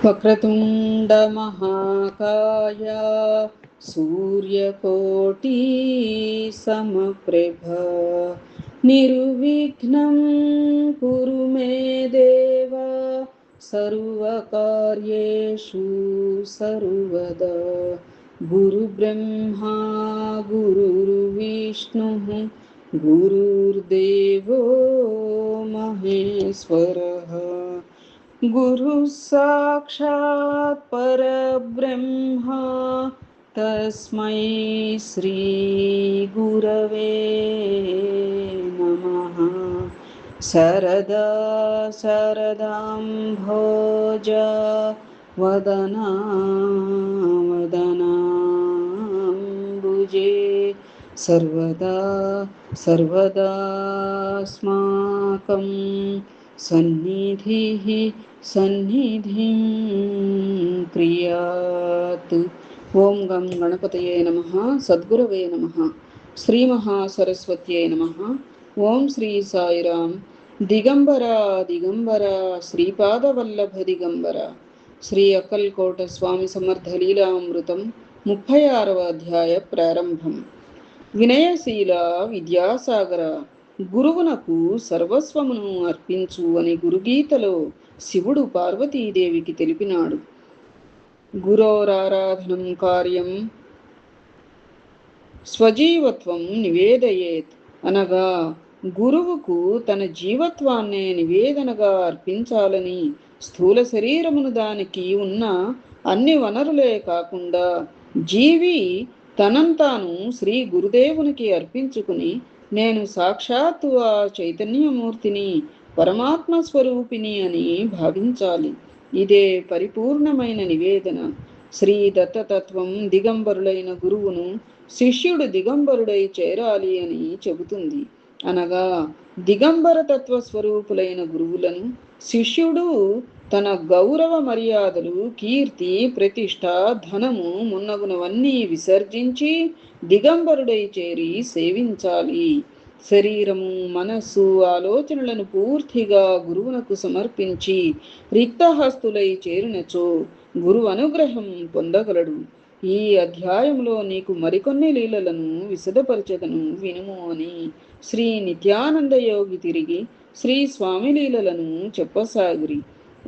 వక్రతుండ మహాకాయ సూర్యకోటి సమప్రభ నిర్విఘ్నం కురు మే దేవ సర్వకార్యేషు సర్వదా. గురుబ్రహ్మా గురుర్విష్ణుః గురుర్దేవో మహేశ్వరః. గురు సాక్షాత్ పరబ్రహ్మ తస్మై శ్రీ గురవే నమః. శరదా శరదాంభోజ వదనా వదనాంబుజే సర్వదా సర్వదాస్మాకం సన్నిధిః సన్నిధిం క్రియాత్. ఓం గం గణపతయే నమః. సద్గురవే నమః. శ్రీ మహాసరస్వత్యై నమః. ఓం శ్రీ సాయిరాం. దిగంబర దిగంబర శ్రీపాదవల్లభ దిగంబర. శ్రీ అక్కల్కోట స్వామి సమర్థ లీలామృతం 36వ అధ్యాయ ప్రారంభం. వినయశీల విద్యాసాగర, గురువునకు సర్వస్వమును అర్పించు అని గురుగీతలో శివుడు పార్వతీదేవికి తెలిపినాడు. గురోరారాధనం కార్యం స్వజీవత్వం నివేదయేత్ అనగా గురువుకు తన జీవత్వాన్నే నివేదనగా అర్పించాలని, స్థూల శరీరమును దానికి ఉన్న అన్ని వనరులే కాకుండా జీవి తనంతాను శ్రీ గురుదేవునికి అర్పించుకుని, నేను సాక్షాత్తు ఆ చైతన్యమూర్తిని, పరమాత్మ స్వరూపిణి అని భావించాలి. ఇదే పరిపూర్ణమైన నివేదన. శ్రీ దత్తతత్వం దిగంబరులైన గురువును శిష్యుడు దిగంబరుడై చేరాలి అని చెబుతుంది. అనగా దిగంబర తత్వ స్వరూపులైన గురువులను శిష్యుడు తన గౌరవ మర్యాదలు, కీర్తి, ప్రతిష్ట, ధనము మున్నగునవన్నీ విసర్జించి దిగంబరుడై చేరి సేవించాలి. శరీరము, మనస్సు, ఆలోచనలను పూర్తిగా గురువునకు సమర్పించి రిక్తహస్తులై చేరినచో గురువు అనుగ్రహం పొందగలడు. ఈ అధ్యాయంలో నీకు మరికొన్ని లీలలను విశదపరచదను, వినుము అని శ్రీ నిత్యానంద యోగి తిరిగి శ్రీ స్వామి లీలలను చెప్పసాగిరి.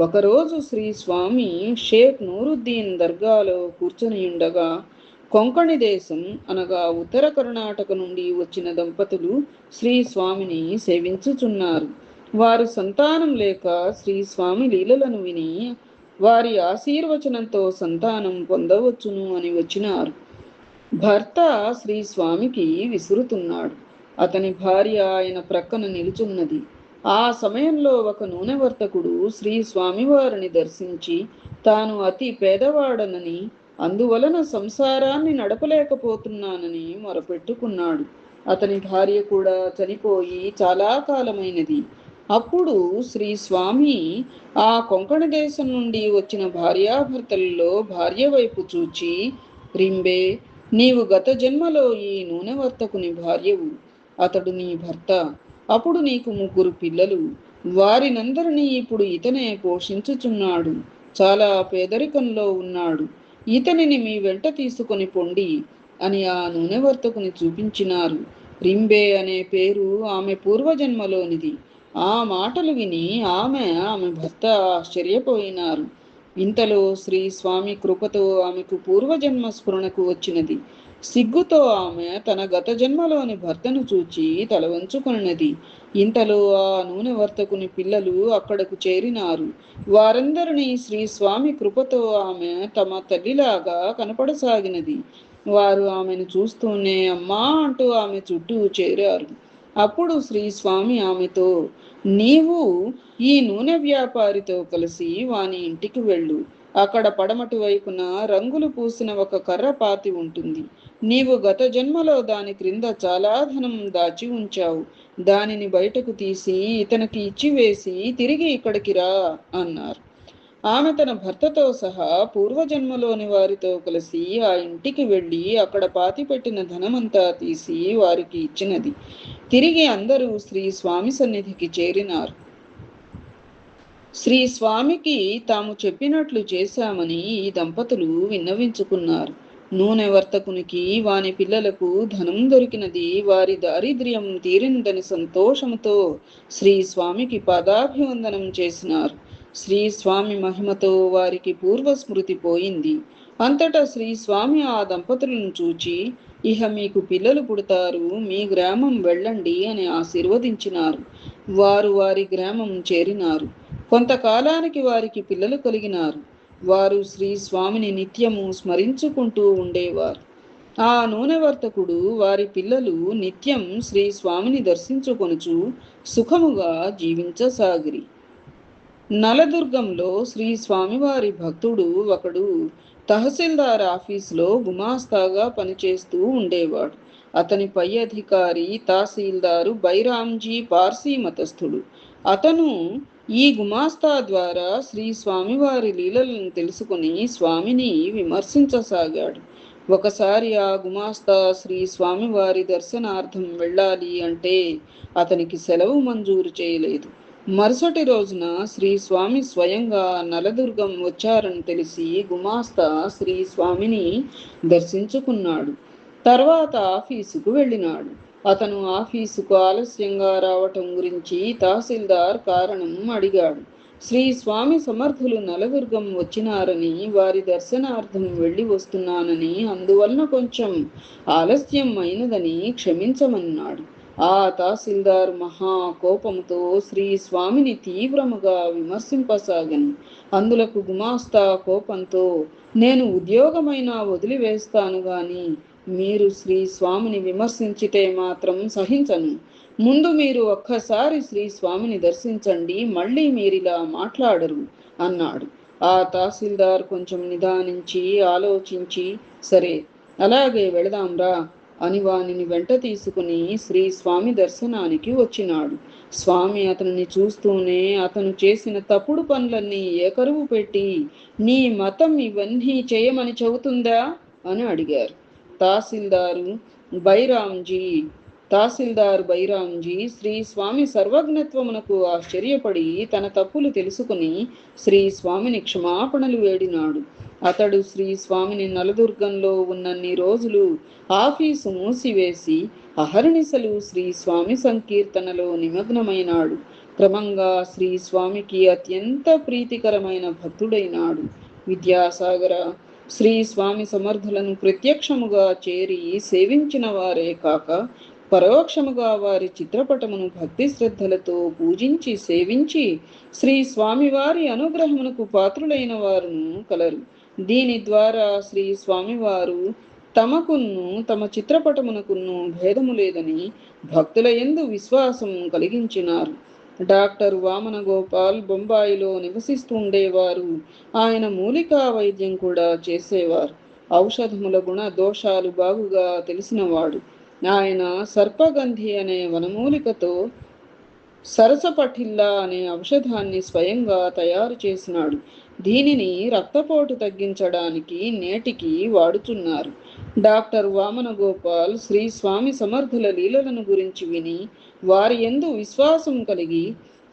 ఒకరోజు శ్రీ స్వామి షేక్ నూరుద్దీన్ దర్గాలో కూర్చొనియుండగా కొంకణి దేశం అనగా ఉత్తర కర్ణాటక నుండి వచ్చిన దంపతులు శ్రీ స్వామిని సేవించుచున్నారు. వారు సంతానం లేక శ్రీ స్వామి లీలలను విని వారి ఆశీర్వచనంతో సంతానం పొందవచ్చును అని వచ్చినారు. భర్త శ్రీ స్వామికి విసురుతున్నాడు. అతని భార్య ఆయన ప్రక్కన నిలుచున్నది. ఆ సమయంలో ఒక నూనె వర్తకుడు శ్రీ స్వామివారిని దర్శించి తాను అతి పేదవాడనని, అందువలన సంసారాన్ని నడపలేకపోతున్నానని మొరపెట్టుకున్నాడు. అతని భార్య కూడా చనిపోయి చాలా కాలమైనది. అప్పుడు శ్రీ స్వామి ఆ కొంకణ దేశం నుండి వచ్చిన భార్యాభర్తలలో భార్య వైపు చూచి, రింబే, నీవు గత జన్మలో ఈ నూనె వర్తకుని భార్యవు. అతడు నీ భర్త. అప్పుడు నీకు 3 పిల్లలు. వారినందరినీ ఇప్పుడు ఇతనే పోషించుచున్నాడు. చాలా పేదరికంలో ఉన్నాడు. ఇతనిని మీ వెంట తీసుకొని పొండి అని ఆ నూనె వర్తకుని చూపించినారు. రింబే అనే పేరు ఆమె పూర్వజన్మలోనిది. ఆ మాటలు విని ఆమె భర్త ఆశ్చర్యపోయినారు. ఇంతలో శ్రీ స్వామి కృపతో ఆమెకు పూర్వజన్మ స్ఫురణకు వచ్చినది. సిగ్గుతో ఆమె తన గత జన్మలోని భర్తను చూచి తల వంచుకున్నది. ఇంతలో ఆ నూనె వర్తకుని పిల్లలు అక్కడకు చేరినారు. వారందరినీ శ్రీ స్వామి కృపతో ఆమె తమ తల్లిలాగా కనపడసాగినది. వారు ఆమెను చూస్తూనే అమ్మా అంటూ ఆమె చుట్టూ చేరారు. అప్పుడు శ్రీ స్వామి ఆమెతో, నీవు ఈ నూనె వ్యాపారితో కలిసి వాని ఇంటికి వెళ్ళు. అక్కడ పడమటి వైపున రంగులు పూసిన ఒక కర్ర పాతి ఉంటుంది. నీవు గత జన్మలో దాని క్రింద చాలా ధనం దాచి ఉంచావు. దానిని బయటకు తీసి ఇతనికి ఇచ్చివేసి తిరిగి ఇక్కడికి రా అన్నారు. ఆమె తన భర్తతో సహా పూర్వజన్మలోని వారితో కలిసి ఆ ఇంటికి వెళ్ళి అక్కడ పాతిపెట్టిన ధనమంతా తీసి వారికి ఇచ్చినది. తిరిగి అందరూ శ్రీ స్వామి సన్నిధికి చేరినారు. శ్రీ స్వామికి తాము చెప్పినట్లు చేశామని ఈ దంపతులు విన్నవించుకున్నారు. నూనె వర్తకునికి వాని పిల్లలకు ధనం దొరికినది, వారి దారిద్ర్యం తీరినదని సంతోషముతో శ్రీ స్వామికి పాదాభివందనం చేసినారు. శ్రీ స్వామి మహిమతో వారికి పూర్వస్మృతి పోయింది. అంతటా శ్రీ స్వామి ఆ దంపతులను చూచి, ఇహ మీకు పిల్లలు పుడతారు, మీ గ్రామం వెళ్ళండి అని ఆశీర్వదించినారు. వారు వారి గ్రామం చేరినారు. కొంతకాలానికి వారికి పిల్లలు కలిగినారు. వారు శ్రీ స్వామిని నిత్యము స్మరించుకుంటూ ఉండేవారు. ఆ నూనె వర్తకుడు వారి పిల్లలు నిత్యం శ్రీ స్వామిని దర్శించుకొనుచు సుఖముగా జీవించసాగిరి. నలదుర్గంలో శ్రీ స్వామివారి భక్తుడు ఒకడు తహసీల్దార్ ఆఫీసులో గుమాస్తాగా పనిచేస్తూ ఉండేవాడు. అతని పై అధికారి తహసీల్దారు బైరాంజీ పార్సీ మతస్థుడు. అతను ఈ గుమాస్తా ద్వారా శ్రీ స్వామివారి లీలలను తెలుసుకుని స్వామిని విమర్శించసాగాడు. ఒకసారి ఆ గుమాస్తా శ్రీ స్వామివారి దర్శనార్థం వెళ్ళాలి అంటే అతనికి సెలవు మంజూరు చేయలేదు. మరుసటి రోజున శ్రీ స్వామి స్వయంగా నలదుర్గం వచ్చారని తెలిసి గుమాస్తా శ్రీ స్వామిని దర్శించుకున్నాడు. తర్వాత ఆఫీసుకు వెళ్ళినాడు. అతను ఆఫీసుకు ఆలస్యంగా రావటం గురించి తహసీల్దార్ కారణం అడిగాడు. శ్రీ స్వామి సమర్థులు నలదుర్గం వచ్చినారని, వారి దర్శనార్థం వెళ్ళి వస్తున్నానని, అందువలన కొంచెం ఆలస్యం అయినదని క్షమించమన్నాడు. ఆ తహసీల్దార్ మహా కోపంతో శ్రీ స్వామిని తీవ్రముగా విమర్శింపసాగను. అందులకు గుమాస్తా కోపంతో, నేను ఉద్యోగమైనా వదిలివేస్తాను గాని మీరు శ్రీ స్వామిని విమర్శించితే మాత్రం సహించను. ముందు మీరు ఒక్కసారి శ్రీ స్వామిని దర్శించండి, మళ్ళీ మీరిలా మాట్లాడరు అన్నాడు. ఆ తహసీల్దార్ కొంచెం నిదానించి ఆలోచించి, సరే అలాగే వెళదాంరా అని వానిని వెంట తీసుకుని శ్రీ స్వామి దర్శనానికి వచ్చినాడు. స్వామి అతనిని చూస్తూనే అతను చేసిన తప్పుడు పనులన్నీ ఏకరువు పెట్టి, నీ మతం ఇవన్నీ చేయమని చెబుతుందా అని అడిగారు. తహసీల్దారు బైరాంజీ శ్రీ స్వామి సర్వజ్ఞత్వమునకు ఆశ్చర్యపడి తన తప్పులు తెలుసుకుని శ్రీ స్వామిని క్షమాపణలు వేడినాడు. అతడు శ్రీ స్వామిని నలదుర్గంలో ఉన్నన్ని రోజులు ఆఫీసు మూసివేసి అహర్నిశలు శ్రీ స్వామి సంకీర్తనలో నిమగ్నమైనాడు. క్రమంగా శ్రీ స్వామికి అత్యంత ప్రీతికరమైన భక్తుడైనాడు. విద్యాసాగర, శ్రీ స్వామి సమర్థులను ప్రత్యక్షముగా చేరి సేవించిన వారే కాక పరోక్షముగా వారి చిత్రపటమును భక్తి శ్రద్ధలతో పూజించి సేవించి శ్రీ స్వామివారి అనుగ్రహమునకు పాత్రులైన వారును కలరు. దీని ద్వారా శ్రీ స్వామివారు తమకును తమ చిత్రపటమునకును భేదము లేదని భక్తుల యందు విశ్వాసం కలిగించినారు. డాక్టర్ వామన గోపాల్ బొంబాయిలో నివసిస్తుండేవారు. ఆయన మూలికా వైద్యం కూడా చేసేవారు. ఔషధముల గుణ దోషాలు బాగుగా తెలిసినవాడు. ఆయన సర్పగంధి అనే వనమూలికతో సరసపఠిల్లా అనే ఔషధాన్ని స్వయంగా తయారు చేసినాడు. దీనిని రక్తపోటు తగ్గించడానికి నేటికి వాడుతున్నారు. డాక్టర్ వామన గోపాల్ శ్రీ స్వామి సమర్థుల లీలలను గురించి విని వారి యందు విశ్వాసం కలిగి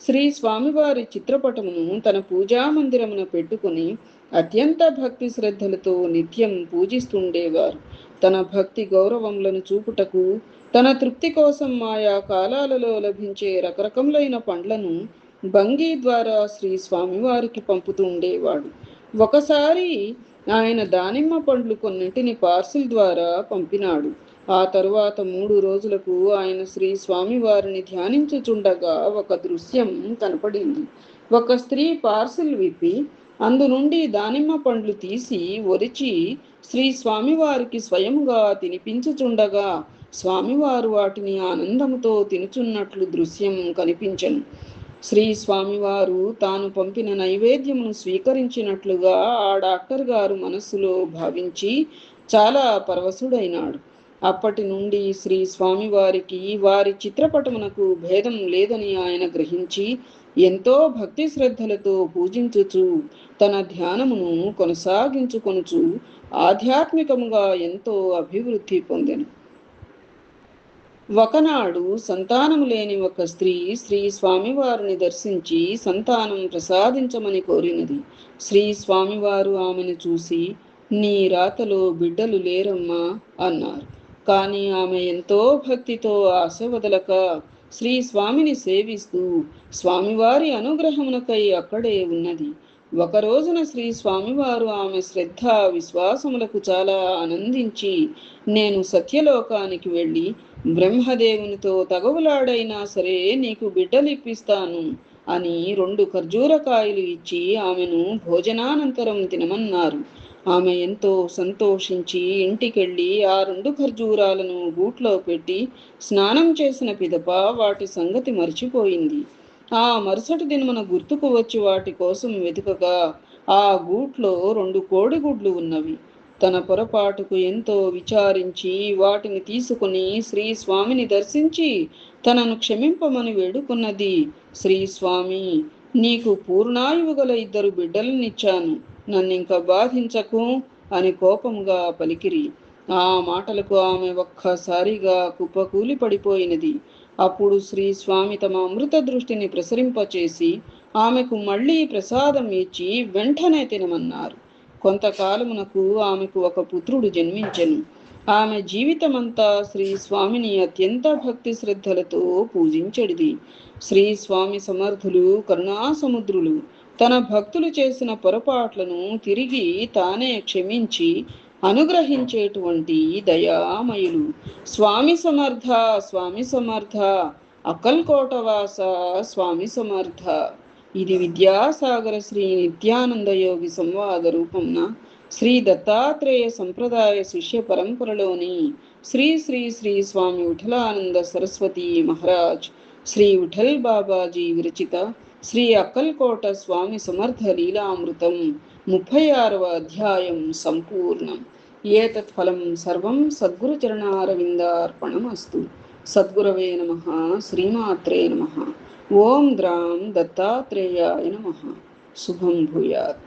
శ్రీ స్వామివారి చిత్రపటమును తన పూజామందిరమున పెట్టుకుని అత్యంత భక్తి శ్రద్ధలతో నిత్యం పూజిస్తుండేవారు. తన భక్తి గౌరవములను చూపుటకు తన తృప్తి కోసం ఆయా కాలాలలో లభించే రకరకములైన పండ్లను బంగీ ద్వారా శ్రీ స్వామివారికి పంపుతూ ఉండేవాడు. ఒకసారి ఆయన దానిమ్మ పండ్లు కొన్నింటిని పార్సిల్ ద్వారా పంపినాడు. ఆ తరువాత 3 రోజులకు ఆయన శ్రీ స్వామివారిని ధ్యానించుచుండగా ఒక దృశ్యం కనపడింది. ఒక స్త్రీ పార్సిల్ విప్పి అందు నుండి దానిమ్మ పండ్లు తీసి ఒలిచి శ్రీ స్వామివారికి స్వయముగా తినిపించుచుండగా స్వామివారు వాటిని ఆనందముతో తినుచున్నట్లు దృశ్యం కనిపించెను. శ్రీ స్వామివారు తాను పంపిన నైవేద్యమును స్వీకరించినట్లుగా ఆ డాక్టర్ గారు మనస్సులో భావించి చాలా పరవశుడైనాడు. అప్పటి నుండి శ్రీ స్వామివారికి వారి చిత్రపటమునకు భేదం లేదని ఆయన గ్రహించి ఎంతో భక్తి శ్రద్ధలతో పూజించుచు తన ధ్యానమును కొనసాగించుకొనుచు ఆధ్యాత్మికముగా ఎంతో అభివృద్ధి పొందెను. ఒకనాడు సంతానము లేని ఒక స్త్రీ శ్రీ స్వామివారిని దర్శించి సంతానం ప్రసాదించమని కోరినది. శ్రీ స్వామివారు ఆమెను చూసి, నీ రాతలో బిడ్డలు లేరమ్మా అన్నారు. కానీ ఆమె ఎంతో భక్తితో ఆశ వదలక శ్రీ స్వామిని సేవిస్తూ స్వామివారి అనుగ్రహమునకై అక్కడే ఉన్నది. ఒక రోజున శ్రీ స్వామివారు ఆమె శ్రద్ధ విశ్వాసములకు చాలా ఆనందించి, నేను సత్యలోకానికి వెళ్ళి బ్రహ్మదేవునితో తగవులాడైనా సరే నీకు బిడ్డలిప్పిస్తాను అని 2 ఖర్జూరకాయలు ఇచ్చి ఆమెను భోజనానంతరం తినమన్నారు. ఆమె ఎంతో సంతోషించి ఇంటికెళ్ళి ఆ 2 ఖర్జూరాలను గూట్లో పెట్టి స్నానం చేసిన పిదప వాటి సంగతి మర్చిపోయింది. ఆ మరుసటి దినమున గుర్తుకు వచ్చి వాటి కోసం వెతుకగా ఆ గూట్లో 2 కోడిగుడ్లు ఉన్నవి. తన పొరపాటుకు ఎంతో విచారించి వాటిని తీసుకుని శ్రీ స్వామిని దర్శించి తనను క్షమింపమని వేడుకున్నది. శ్రీ స్వామి, నీకు పూర్ణాయువు గల 2 బిడ్డలనిచ్చాను, నన్నింక బాధించకు అని కోపంగా పలికిరి. ఆ మాటలకు ఆమె ఒక్కసారిగా కుప్పకూలి పడిపోయినది. అప్పుడు శ్రీ స్వామి తమ అమృత దృష్టిని ప్రసరింపచేసి ఆమెకు మళ్ళీ ప్రసాదం ఇచ్చి వెంటనే తినమన్నారు. కొంతకాలమునకు ఆమెకు ఒక పుత్రుడు జన్మించెను. ఆమె జీవితమంతా శ్రీ స్వామిని అత్యంత భక్తి శ్రద్ధలతో పూజించెడిది. శ్రీ స్వామి సమర్థులు కరుణాసముద్రులు. తన భక్తులు చేసిన పొరపాట్లను తిరిగి తానే క్షమించి అనుగ్రహించేటువంటి దయామయులు. స్వామి సమర్థ, స్వామి సమర్థ, అక్కల్కోటవాస స్వామి సమర్థ. ఇది విద్యాసాగర శ్రీ నిత్యానంద యోగి సంవాద రూపంన శ్రీ దత్తాత్రేయ సంప్రదాయ శిష్య పరంపరలోని శ్రీ శ్రీ శ్రీ స్వామి విఠలానంద సరస్వతి మహారాజ్ శ్రీ విఠల్ బాబాజీ విరచిత శ్రీ అక్కల్కోట స్వామి సమర్థ లీలామృతం 36వ అధ్యాయం సంపూర్ణం. ఏతత్ ఫలం సర్వం సద్గురుచరణారవిందార్పణమస్తు. సద్గురవే నమః. శ్రీమాత్రే నమః. ఓం ద్రాం దత్తాత్రేయాయ నమః. శుభం భూయాత్.